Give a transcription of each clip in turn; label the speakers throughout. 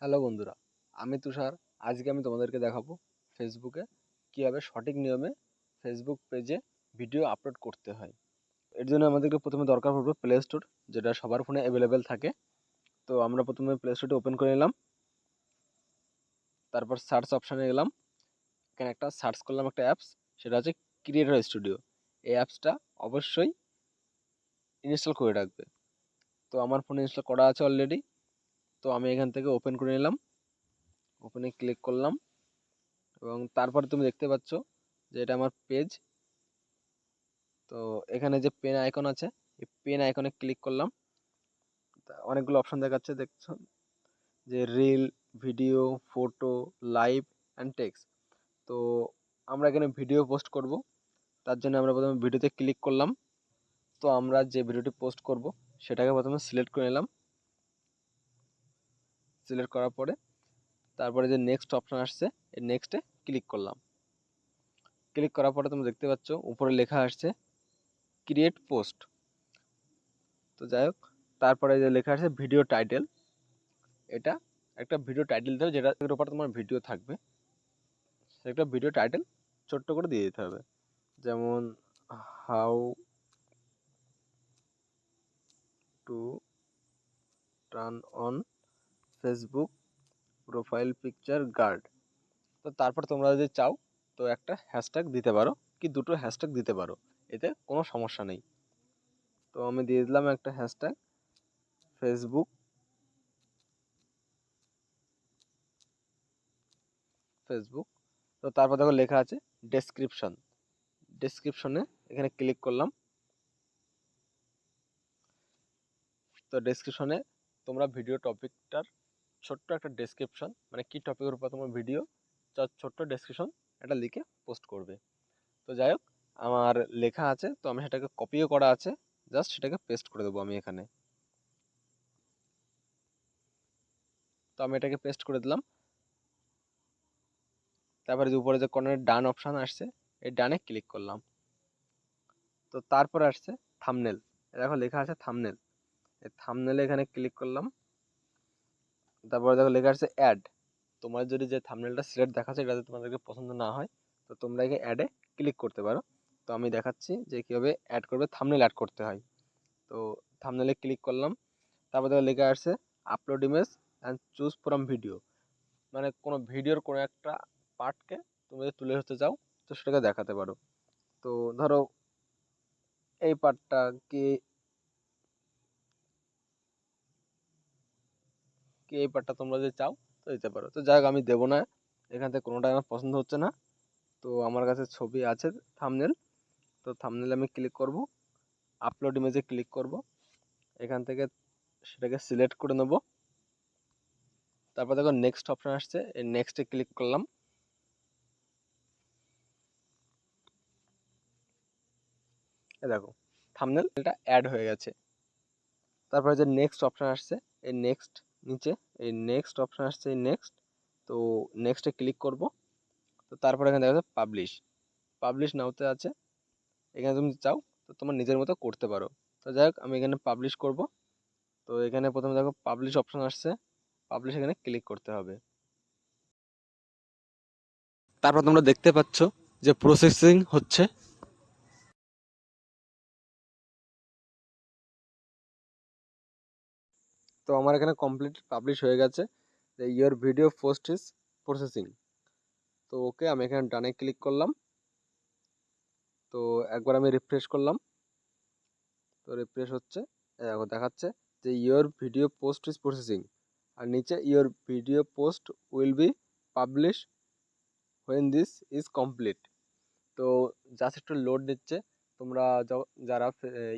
Speaker 1: Hello বন্ধুরা, আমি তুষার। আজকে আমি তোমাদেরকে দেখাবো ফেসবুকে কীভাবে সঠিক নিয়মে ফেসবুক পেজে ভিডিও আপলোড করতে হয়। এর জন্য আমাদেরকে প্রথমে দরকার পড়বে প্লে স্টোর, যেটা সবার ফোনে অ্যাভেলেবেল থাকে। তো আমরা প্রথমে প্লে স্টোরটি ওপেন করে নিলাম, তারপর সার্চ অপশানে গেলাম। এখানে একটা সার্চ করলাম একটা অ্যাপস, সেটা হচ্ছে ক্রিয়েটর স্টুডিও। এই অ্যাপসটা অবশ্যই ইনস্টল করে রাখবে। তো আমার ফোনে ইনস্টল করা আছে অলরেডি। তো আমি এখান থেকে ওপেন করে নিলাম, ওপেনে ক্লিক করলাম এবং তারপর তুমি দেখতে পাচ্ছ যে এটা আমার পেজ। তো এখানে যে পেন আইকন আছে, এই পেন আইকনে ক্লিক করলাম। অনেকগুলো অপশন দেখাচ্ছে, দেখছো যে reel, video, photo, live and text. তো আমরা এখানে ভিডিও পোস্ট করব, তার জন্য আমরা প্রথমে ভিডিওতে ক্লিক করলাম। তো আমরা যে ভিডিওটি পোস্ট করব সেটাকে প্রথমে সিলেক্ট করে নিলাম। সিলেক্ট করার পরে তারপরে যে নেক্সট অপশন আসছে, এই নেক্সটে ক্লিক করলাম। ক্লিক করার পরে তুমি দেখতে পাচ্ছ উপরে লেখা আসছে ক্রিয়েট পোস্ট। তো যাই হোক, তারপরে যে লেখা আছে ভিডিও টাইটেল, এটা একটা ভিডিও টাইটেল দেবে, যেটার উপর তোমার ভিডিও থাকবে। একটা ভিডিও টাইটেল ছোট্ট করে দিয়ে দিতে হবে, যেমন how to turn on Facebook profile picture guard. তো তারপর তোমরা যদি চাও তো একটা হ্যাশট্যাগ দিতে পারো, কি দুটো হ্যাশট্যাগ দিতে পারো, এতে কোনো সমস্যা নেই। তো আমি দিয়ে দিলাম একটা হ্যাশট্যাগ ফেসবুক ফেসবুক। তো তারপর দেখো লেখা আছে ডেসক্রিপশন। ডেসক্রিপশনে এখানে ক্লিক করলাম। তো ডেসক্রিপশনে তোমরা ভিডিও টপিকটার ছোট্ট একটা ডেসক্রিপশন, মানে কি টপিকের উপর তোমার ভিডিও, তার ছোট্ট ডেসক্রিপশন এটা লিখে পোস্ট করবে। তো যাই হোক, আমার লেখা আছে, তো আমি সেটাকে কপিও করা আছে, জাস্ট সেটাকে পেস্ট করে দেবো আমি এখানে। তো আমি এটাকে পেস্ট করে দিলাম। তারপরে যে উপরে যে কর্নারে ডান অপশান আসছে, এই ডানে ক্লিক করলাম। তো তারপরে আসছে থাম্বনেল। দেখো লেখা আছে থাম্বনেল, এই থাম্বনেলে এখানে ক্লিক করলাম। তারপরে দেখো লেখা আছে অ্যাড। তোমার যদি যে থাম্বনেলটা সিলেক্ট দেখাচ্ছে এটা যদি তোমাদেরকে পছন্দ না হয়, তো তোমরা একে অ্যাডে ক্লিক করতে পারো। তো আমি দেখাচ্ছি যে কীভাবে অ্যাড করবে, থাম্বনেল অ্যাড করতে হয়। তো থাম্বনেলে ক্লিক করলাম। তারপর দেখো লেখা আসছে upload image and choose from video. মানে কোনো ভিডিওর কোনো একটা পার্টকে তুমি যদি তুলে ধরতে চাও তো সেটাকে দেখাতে পারো। তো ধরো এই পার্টটা কি কি এই পার্টটা তোমরা যদি চাও তো দিতে পারো। তো যাই হোক, আমি দেবো না, এখান থেকে কোনোটাই আমার পছন্দ হচ্ছে না। তো আমার কাছে ছবি আছে থাম্বনেল। তো থাম্বনেলে আমি ক্লিক করব, আপলোড ইমেজে ক্লিক করব, এখান থেকে সেটাকে সিলেক্ট করে নেব। তারপর দেখো নেক্সট অপশন আসছে, এই নেক্সটে ক্লিক করলাম। এই দেখো থাম্বনেলটা অ্যাড হয়ে গেছে। তারপরে যে নেক্সট অপশন আসছে, এই নেক্সট নিচে এই নেক্সট অপশন আসছে, এই নেক্সট। তো নেক্সটে ক্লিক করব। তো তারপরে এখানে দেখা যাচ্ছে পাবলিশ। পাবলিশ নাওতে আছে, এখানে তুমি চাও তো তোমার নিজের মতো করতে পারো। তো যাই হোক, আমি এখানে পাবলিশ করব। তো এখানে প্রথমে দেখো পাবলিশ অপশন আসছে, পাবলিশ এখানে ক্লিক করতে হবে। তারপর তোমরা দেখতে পাচ্ছ যে প্রসেসিং হচ্ছে। তো আমার এখানে কমপ্লিট পাবলিশ হয়ে গেছে, যে your video post is processing. তো ওকে, আমি এখানে ডানে ক্লিক করলাম। তো একবার আমি রিফ্রেশ করলাম, তো রিফ্রেশ হচ্ছে। দেখো দেখাচ্ছে যে your video post is processing, আর নিচে your video post will be publish when this is complete. তো জাস্ট একটু লোড নিচ্ছে। তোমরা যারা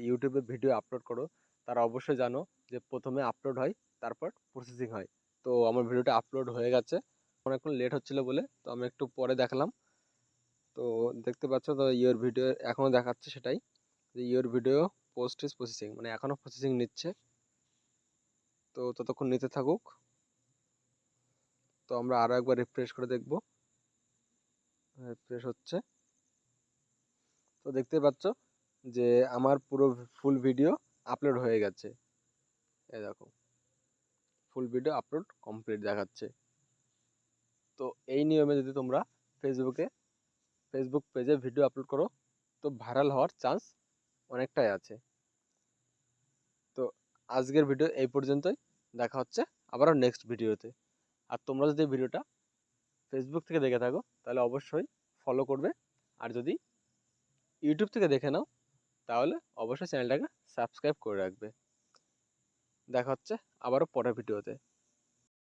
Speaker 1: ইউটিউবে ভিডিও আপলোড করো তারা অবশ্যই জানো যে প্রথমে আপলোড হয়, তারপর প্রসেসিং হয়। তো আমার ভিডিওটা আপলোড হয়ে গেছে, অনেকক্ষণ লেট হচ্ছিলো বলে তো আমি একটু পরে দেখলাম। তো দেখতে পাচ্ছ তো ইয়োর ভিডিও এখনও দেখাচ্ছে সেটাই, যে your video post is processing, মানে এখনও প্রসেসিং নিচ্ছে। তো ততক্ষণ নিতে থাকুক। তো আমরা আরও একবার রিফ্রেশ করে দেখব, রিফ্রেশ হচ্ছে। তো দেখতে পাচ্ছ যে আমার পুরো ফুল ভিডিও আপলোড হয়ে গেছে। এই দেখো ফুল ভিডিও আপলোড কমপ্লিট দেখাচ্ছে। তো এই নিয়মে যদি তোমরা ফেসবুক পেজে ভিডিও আপলোড করো তো ভাইরাল হওয়ার চান্স অনেকটাই আছে। তো আজকের ভিডিও এই পর্যন্তই, দেখা হচ্ছে আবারও নেক্সট ভিডিওতে। আর তোমরা যদি ভিডিওটা ফেসবুক থেকে দেখে থাকো তাহলে অবশ্যই ফলো করবে, আর যদি ইউটিউব থেকে দেখে নাও তাহলে অবশ্যই চ্যানেলটাকে সাবস্ক্রাইব করে রাখবে। দেখা হচ্ছে আবারও পরের ভিডিওতে।